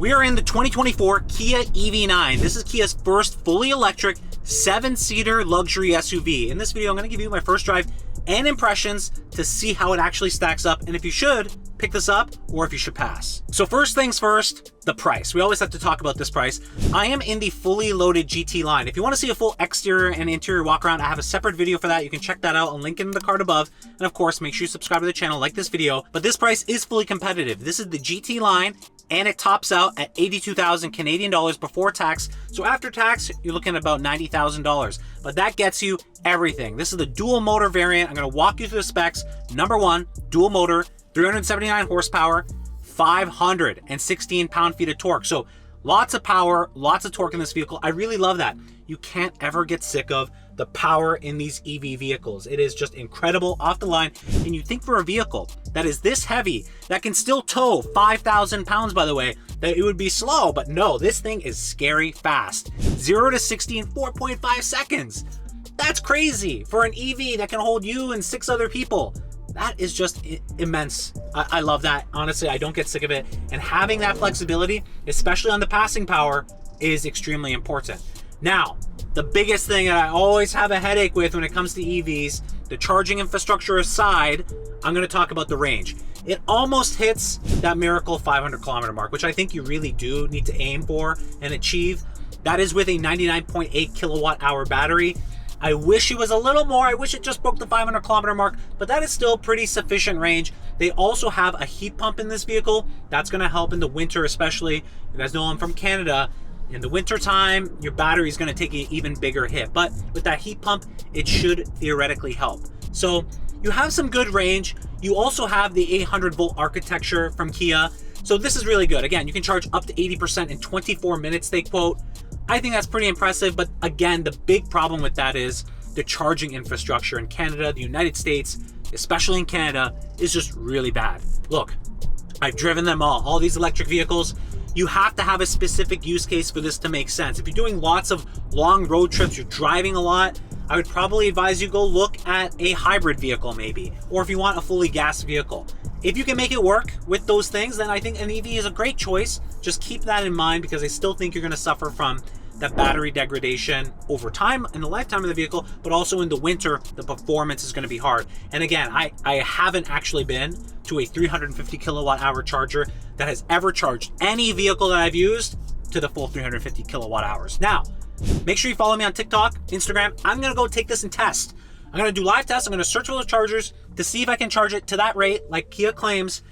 We are in the 2024 Kia EV9. This is Kia's first fully electric 7-seater luxury SUV. In this video, I'm going to give you my first drive and impressions to see how it actually stacks up and if you should pick this up or if you should pass. So first things first, the price. We always have to talk about this price. I am in the fully loaded GT line. If you want to see a full exterior and interior walk around, I have a separate video for that. You can check that out. I'll link it in the card above. And of course, make sure you subscribe to the channel, like this video. But this price is fully competitive. This is the GT line and it tops out at 82,000 Canadian dollars before tax. So after tax, you're looking at about $90,000. But that gets you everything. This is the dual motor variant. I'm going to walk you through the specs. Number one, dual motor, 379 horsepower, 516 pound-feet of torque. So lots of power, lots of torque in this vehicle. I really love that. You can't ever get sick of the power in these EV vehicles. It is just incredible off the line. And you think for a vehicle that is this heavy, that can still tow 5,000 pounds, by the way, that it would be slow, but no, this thing is scary fast. 0 to 60 in 4.5 seconds. That's crazy for an EV that can hold you and 6 other people. That is just immense. I love that. Honestly, I don't get sick of it. And having that flexibility, especially on the passing power, is extremely important. Now, the biggest thing that I always have a headache with when it comes to EVs, the charging infrastructure aside, I'm going to talk about the range. It almost hits that miracle 500 kilometer mark, which I think you really do need to aim for and achieve. That is with a 99.8 kilowatt hour battery. I wish it was a little more. I wish it just broke the 500 kilometer mark, but that is still pretty sufficient range. They also have a heat pump in this vehicle. That's going to help in the winter, especially. You guys know I'm from Canada. In the winter time, your battery is going to take an even bigger hit, but with that heat pump, it should theoretically help. So you have some good range. You also have the 800 volt architecture from Kia. So this is really good. Again, you can charge up to 80% in 24 minutes, they quote. I think that's pretty impressive, but again, the big problem with that is the charging infrastructure in Canada, the United States, especially in Canada, is just really bad. Look, I've driven them all these electric vehicles. You have to have a specific use case for this to make sense. If you're doing lots of long road trips, you're driving a lot, I would probably advise you go look at a hybrid vehicle maybe, or if you want a fully gas vehicle. If you can make it work with those things, then I think an EV is a great choice. Just keep that in mind because I still think you're going to suffer from that battery degradation over time in the lifetime of the vehicle, but also in the winter, the performance is going to be hard. And again, I haven't actually been to a 350 kilowatt hour charger that has ever charged any vehicle that I've used to the full 350 kilowatt hours. Now, make sure you follow me on TikTok, Instagram. I'm going to go take this and test. I'm going to do live tests. I'm going to search for those chargers to see if I can charge it to that rate like Kia claims.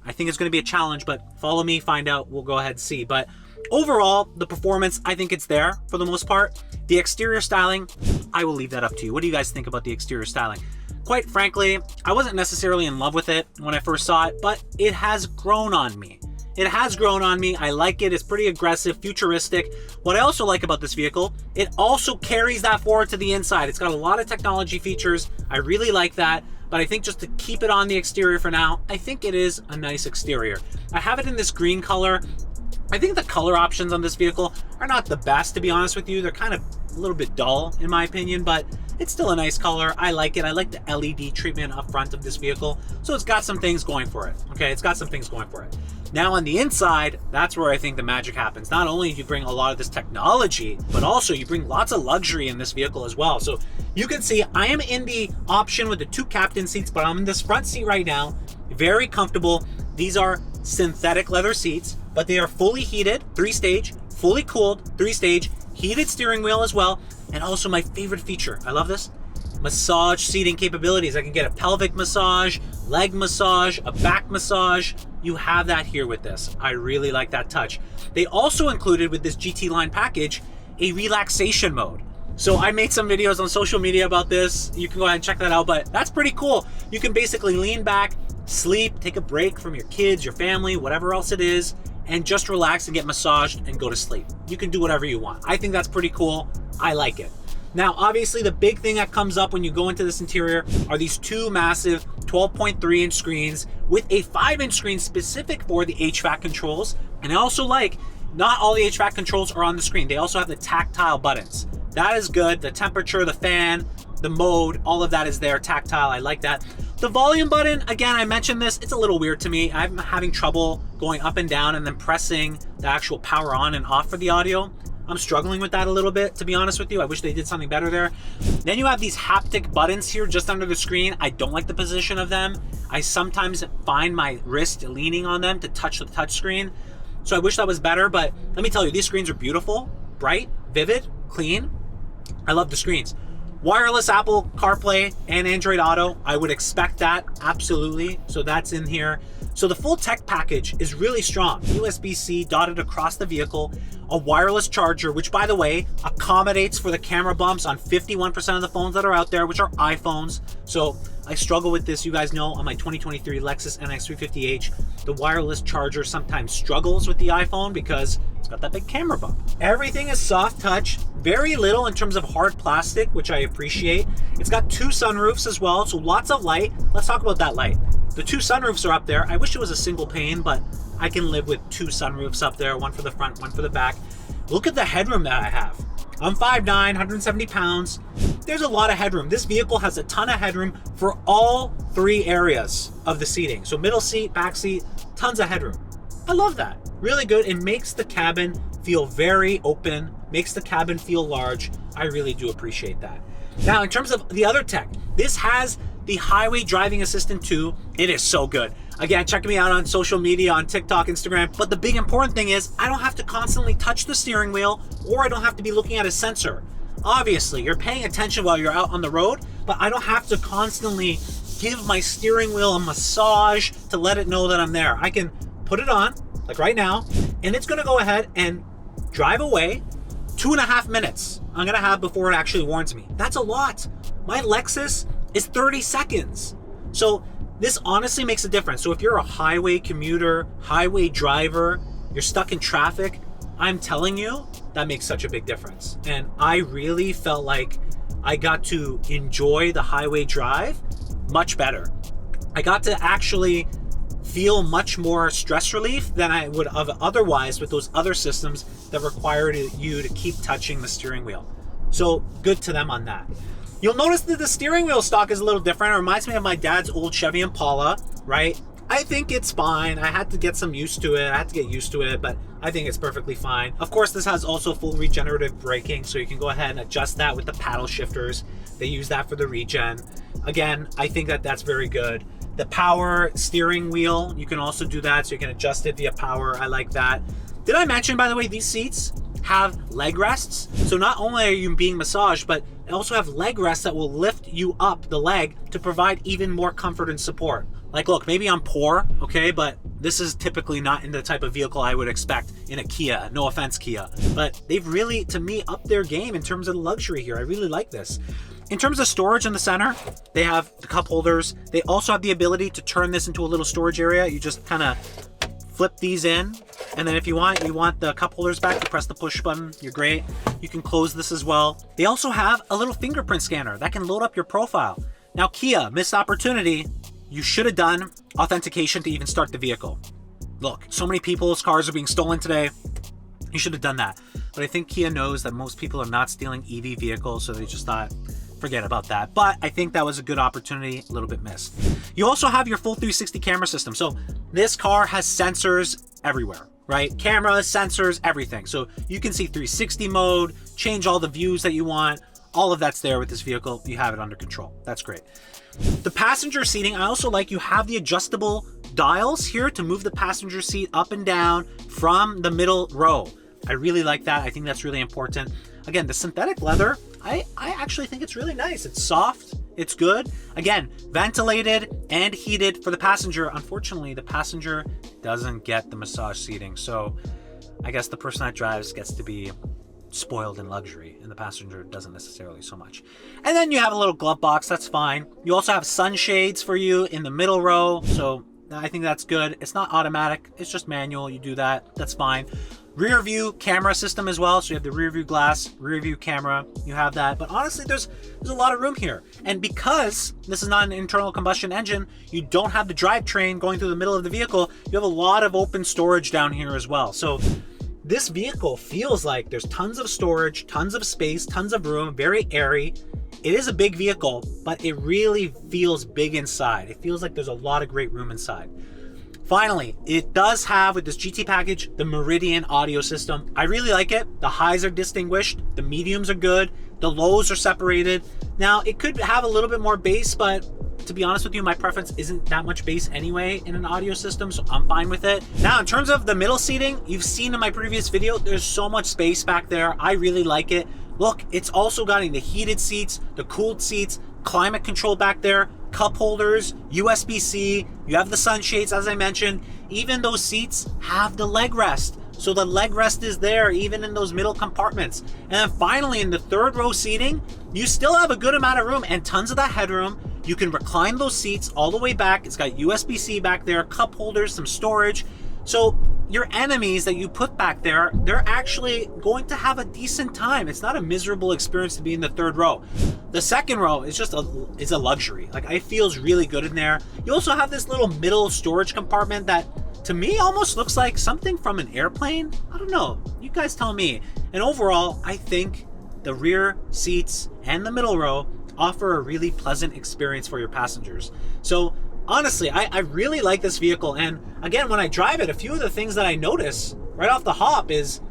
I think it's going to be a challenge, but follow me, find out. We'll go ahead and see. But overall, the performance, I think it's there for the most part. The exterior styling, I will leave that up to you. What do you guys think about the exterior styling? Quite frankly, I wasn't necessarily in love with it when I first saw it, but it has grown on me. It has grown on me. I like it. It's pretty aggressive, futuristic. What I also like about this vehicle, it also carries that forward to the inside. It's got a lot of technology features. I really like that. But I think just to keep it on the exterior for now, I think it is a nice exterior. I have it in this green color. I think the color options on this vehicle are not the best, to be honest with you. They're kind of a little bit dull, in my opinion, but it's still a nice color. I like it. I like the LED treatment up front of this vehicle. So it's got some things going for it. Okay, it's got some things going for it. Now on the inside, that's where I think the magic happens. Not only do you bring a lot of this technology, but also you bring lots of luxury in this vehicle as well. So you can see I am in the option with the 2 captain seats, but I'm in this front seat right now. Very comfortable. These are synthetic leather seats, but they are fully heated, 3-stage, fully cooled, 3-stage, heated steering wheel as well. And also my favorite feature, I love this, massage seating capabilities. I can get a pelvic massage, leg massage, a back massage. You have that here with this. I really like that touch. They also included with this GT line package a relaxation mode. So I made some videos on social media about this. You can go ahead and check that out, but that's pretty cool. You can basically lean back, sleep, take a break from your kids, your family, whatever else it is, and just relax and get massaged and go to sleep. You can do whatever you want. I think that's pretty cool. I like it. Now, obviously, the big thing that comes up when you go into this interior are these 2 massive 12.3-inch screens with a 5-inch screen specific for the HVAC controls. And I also like, not all the HVAC controls are on the screen. They also have the tactile buttons. That is good. The temperature, the fan, the mode, all of that is there, tactile. I like that. The volume button, again, I mentioned this, it's a little weird to me. I'm having trouble going up and down and then pressing the actual power on and off for the audio. I'm struggling with that a little bit, to be honest with you. I wish they did something better there. Then you have these haptic buttons here just under the screen. I don't like the position of them. I sometimes find my wrist leaning on them to touch the touch screen. So I wish that was better, but let me tell you, these screens are beautiful, bright, vivid, clean. I love the screens. Wireless Apple CarPlay and Android Auto, I would expect that, absolutely. So that's in here. So the full tech package is really strong. USB-C dotted across the vehicle, a wireless charger, which by the way, accommodates for the camera bumps on 51% of the phones that are out there, which are iPhones. So I struggle with this, you guys know, on my 2023 Lexus NX350H, the wireless charger sometimes struggles with the iPhone because it's got that big camera bump. Everything is soft touch, very little in terms of hard plastic, which I appreciate. It's got 2 sunroofs as well, so lots of light. Let's talk about that light. The 2 sunroofs are up there. I wish it was a single pane, but I can live with 2 sunroofs up there, one for the front, one for the back. Look at the headroom that I have. I'm 5'9", 170 pounds. There's a lot of headroom. This vehicle has a ton of headroom for all 3 areas of the seating. So middle seat, back seat, tons of headroom. I love that. Really good. It makes the cabin feel very open, makes the cabin feel large. I really do appreciate that. Now, in terms of the other tech, this has the Highway Driving Assistant 2. It is so good. Again, check me out on social media, on TikTok, Instagram. But the big important thing is I don't have to constantly touch the steering wheel, or I don't have to be looking at a sensor. Obviously, you're paying attention while you're out on the road, but I don't have to constantly give my steering wheel a massage to let it know that I'm there. I can put it on, like right now, and it's gonna go ahead and drive away. 2.5 minutes I'm gonna have before it actually warns me. That's a lot. My Lexus is 30 seconds. So this honestly makes a difference. So if you're a highway commuter, highway driver, you're stuck in traffic, I'm telling you, that makes such a big difference. And I really felt like I got to enjoy the highway drive much better. I got to actually feel much more stress relief than I would have otherwise with those other systems that required you to keep touching the steering wheel. So good to them on that. You'll notice that the steering wheel stock is a little different. It reminds me of my dad's old Chevy Impala, right? I think it's fine. I had to get used to it, but I think it's perfectly fine. Of course, this has also full regenerative braking, so you can go ahead and adjust that with the paddle shifters. They use that for the regen. Again, I think that that's very good. The power steering wheel, you can also do that, so you can adjust it via power. I like that. Did I mention, by the way, these seats have leg rests? So not only are you being massaged, but they also have leg rests that will lift you up the leg to provide even more comfort and support. Like, look, maybe I'm poor, okay, but this is typically not in the type of vehicle I would expect in a Kia. No offense, Kia. But they've really, to me, upped their game in terms of the luxury here. I really like this. In terms of storage in the center, they have the cup holders. They also have the ability to turn this into a little storage area. You just kind of flip these in, and then if you want the cup holders back, you press the push button. You're great. You can close this as well. They also have a little fingerprint scanner that can load up your profile. Now, Kia, missed opportunity. You should have done authentication to even start the vehicle. Look, so many people's cars are being stolen today. You should have done that. But I think Kia knows that most people are not stealing EV vehicles, so they just thought, forget about that. But I think that was a good opportunity, a little bit missed. You also have your full 360 camera system. So this car has sensors everywhere, right? Cameras, sensors, everything. So you can see 360 mode, change all the views that you want. All of that's there with this vehicle. You have it under control. That's great. The passenger seating, I also like you have the adjustable dials here to move the passenger seat up and down from the middle row. I really like that. I think that's really important. Again, the synthetic leather, I actually think it's really nice. It's soft, it's good. Again, ventilated and heated for the passenger. Unfortunately, the passenger doesn't get the massage seating. So I guess the person that drives gets to be spoiled in luxury, and the passenger doesn't necessarily so much. And then you have a little glove box, that's fine. You also have sunshades for you in the middle row, so I think that's good. It's not automatic, it's just manual. You do that, that's fine. Rear view camera system as well, so you have the rear view glass, rear view camera, you have that. But honestly, there's a lot of room here. And because this is not an internal combustion engine, you don't have the drivetrain going through the middle of the vehicle. You have a lot of open storage down here as well. So this vehicle feels like there's tons of storage, tons of space, tons of room, very airy. It is a big vehicle, but it really feels big inside. It feels like there's a lot of great room inside. Finally, it does have, with this GT package, the Meridian audio system. I really like it. The highs are distinguished, the mediums are good, the lows are separated. Now, it could have a little bit more bass, but to be honest with you, my preference isn't that much bass anyway in an audio system, so I'm fine with it. Now, in terms of the middle seating, you've seen in my previous video, there's so much space back there. I really like it. Look, it's also got the heated seats, the cooled seats, climate control back there, cup holders, USB-C, you have the sunshades, as I mentioned. Even those seats have the leg rest. So the leg rest is there, even in those middle compartments. And then finally, in the third row seating, you still have a good amount of room and tons of that headroom. You can recline those seats all the way back. It's got USB-C back there, cup holders, some storage. So your enemies that you put back there, they're actually going to have a decent time. It's not a miserable experience to be in the third row. The second row is just a luxury. Like, it feels really good in there. You also have this little middle storage compartment that to me almost looks like something from an airplane. I don't know, you guys tell me. And overall, I think the rear seats and the middle row offer a really pleasant experience for your passengers. So honestly, I really like this vehicle. And again, when I drive it, a few of the things that I notice right off the hop is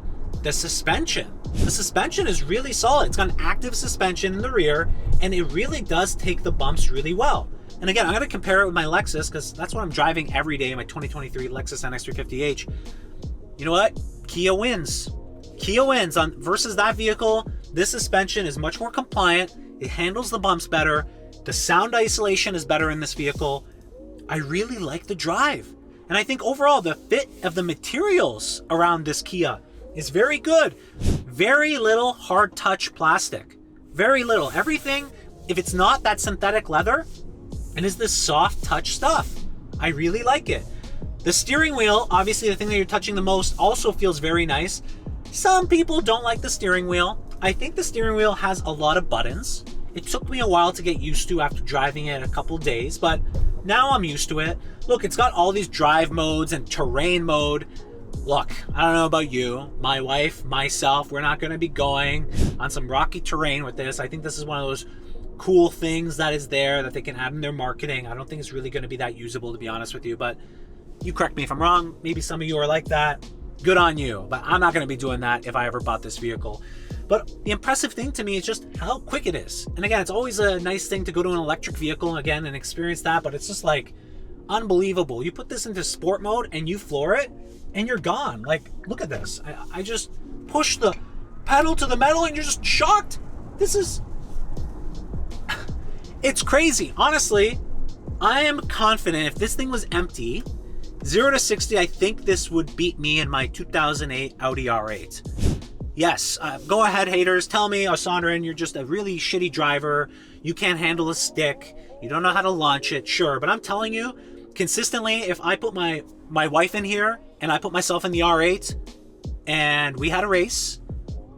the suspension. The suspension is really solid. It's got an active suspension in the rear, and it really does take the bumps really well. And again, I'm going to compare it with my Lexus because that's what I'm driving every day, my 2023 Lexus NX350H. You know what? Kia wins. Kia wins on versus that vehicle. This suspension is much more compliant. It handles the bumps better. The sound isolation is better in this vehicle. I really like the drive. And I think overall the fit of the materials around this Kia is very good. Very little hard touch plastic. Very little. Everything, if it's not that synthetic leather, and is this soft touch stuff. I really like it. The steering wheel, obviously the thing that you're touching the most, also feels very nice. Some people don't like the steering wheel. I think the steering wheel has a lot of buttons. It took me a while to get used to after driving it a couple days, but now I'm used to it. Look, it's got all these drive modes and terrain mode. Look, I don't know about you, my wife, myself, we're not gonna be going on some rocky terrain with this. I think this is one of those cool things that is there that they can add in their marketing. I don't think it's really gonna be that usable, to be honest with you, but you correct me if I'm wrong. Maybe some of you are like that. Good on you, but I'm not gonna be doing that if I ever bought this vehicle. But the impressive thing to me is just how quick it is. And again, it's always a nice thing to go to an electric vehicle again and experience that, but it's just like unbelievable. You put this into sport mode and you floor it and you're gone. Like, look at this. I just push the pedal to the metal and you're just shocked. This is, it's crazy. Honestly, I am confident if this thing was empty, 0 to 60, I think this would beat me in my 2008 Audi R8. Yes, go ahead, haters. Tell me, Sonduren, you're just a really shitty driver. You can't handle a stick. You don't know how to launch it. Sure, but I'm telling you, consistently, if I put my wife in here and I put myself in the R8 and we had a race,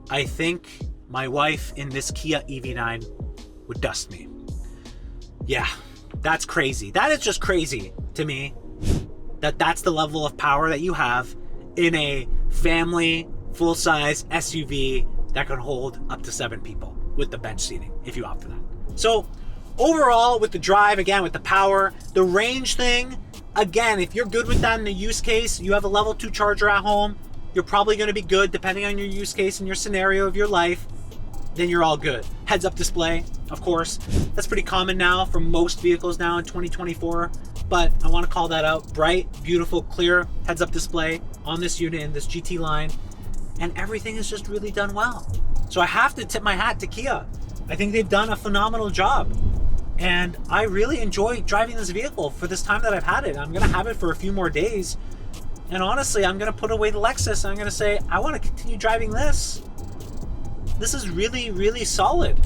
I think my wife in this Kia EV9 would dust me. Yeah, that's crazy. That is just crazy to me. That's the level of power that you have in a family full-size SUV that can hold up to 7 people with the bench seating if you opt for that. So overall, with the drive, again, with the power, the range thing, again, if you're good with that in the use case, you have a level 2 charger at home, you're probably going to be good depending on your use case and your scenario of your life, then you're all good. Heads-up display, of course. That's pretty common now for most vehicles now in 2024, but I want to call that out. Bright, beautiful, clear heads-up display on this unit in this GT line. And everything is just really done well. So I have to tip my hat to Kia. I think they've done a phenomenal job. And I really enjoy driving this vehicle for this time that I've had it. I'm gonna have it for a few more days. And honestly, I'm gonna put away the Lexus and I'm gonna say, I wanna continue driving this. This is really, really solid.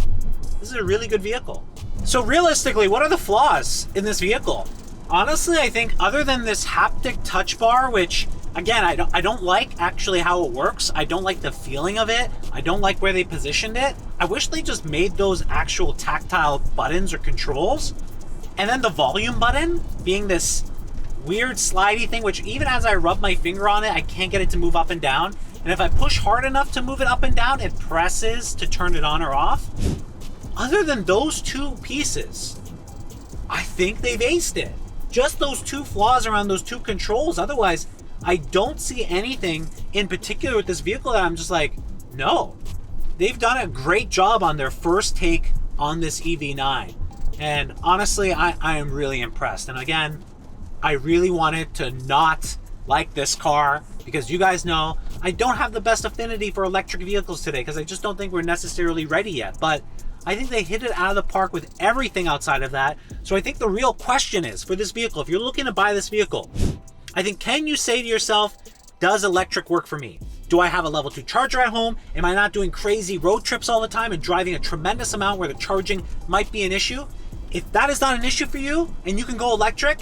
This is a really good vehicle. So realistically, what are the flaws in this vehicle? Honestly, I think other than this haptic touch bar, which again, I don't like actually how it works. I don't like the feeling of it. I don't like where they positioned it. I wish they just made those actual tactile buttons or controls. And then the volume button being this weird slidey thing, which even as I rub my finger on it, I can't get it to move up and down. And if I push hard enough to move it up and down, it presses to turn it on or off. Other than those two pieces, I think they've aced it. Just those two flaws around those two controls. Otherwise, I don't see anything in particular with this vehicle that I'm just like, no. They've done a great job on their first take on this EV9. And honestly, I am really impressed. And again, I really wanted to not like this car because you guys know I don't have the best affinity for electric vehicles today because I just don't think we're necessarily ready yet. But I think they hit it out of the park with everything outside of that. So I think the real question is for this vehicle, if you're looking to buy this vehicle, I think, can you say to yourself, does electric work for me? Do I have a level 2 charger at home? Am I not doing crazy road trips all the time and driving a tremendous amount where the charging might be an issue? If that is not an issue for you and you can go electric,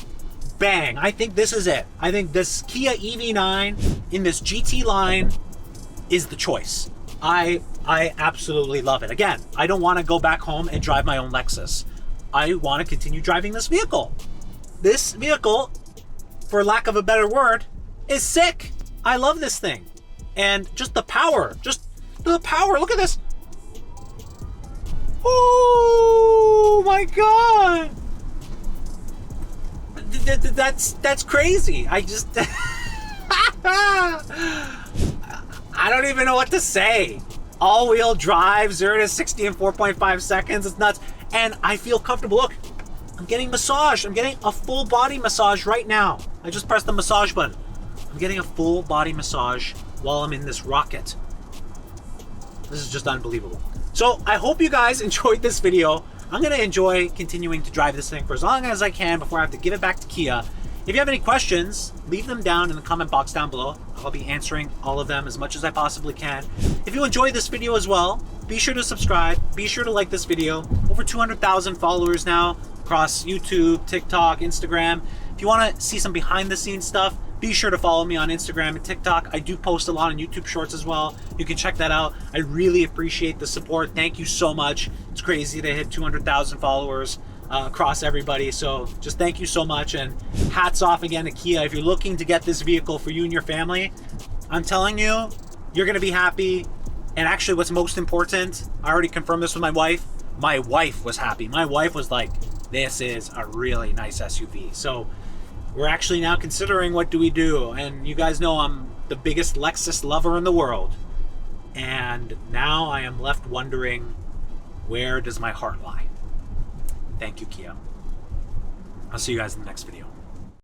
bang, I think this is it. I think this Kia EV9 in this GT line is the choice. I absolutely love it. Again, I don't want to go back home and drive my own Lexus. I want to continue driving this vehicle. This vehicle, for lack of a better word, is sick. I love this thing. And just the power, look at this. Oh my God. That's crazy. I just, I don't even know what to say. All-wheel drive, 0 to 60 in 4.5 seconds. It's nuts. And I feel comfortable. Look, I'm getting massaged. I'm getting a full body massage right now. I just pressed the massage button. I'm getting a full body massage while I'm in this rocket. This is just unbelievable. So I hope you guys enjoyed this video. I'm going to enjoy continuing to drive this thing for as long as I can before I have to give it back to Kia. If you have any questions, leave them down in the comment box down below. I'll be answering all of them as much as I possibly can. If you enjoyed this video as well, be sure to subscribe. Be sure to like this video. Over 200,000 followers now across YouTube, TikTok, Instagram. If you want to see some behind the scenes stuff, be sure to follow me on Instagram and TikTok. I do post a lot on YouTube Shorts as well. You can check that out. I really appreciate the support. Thank you so much. It's crazy to hit 200,000 followers across everybody. So just thank you so much, and hats off again to Kia. If you're looking to get this vehicle for you and your family, I'm telling you, you're going to be happy. And actually what's most important, I already confirmed this with my wife. My wife was happy. My wife was like, this is a really nice SUV. So we're actually now considering what do we do. And you guys know I'm the biggest Lexus lover in the world. And now I am left wondering, where does my heart lie? Thank you, Kia. I'll see you guys in the next video.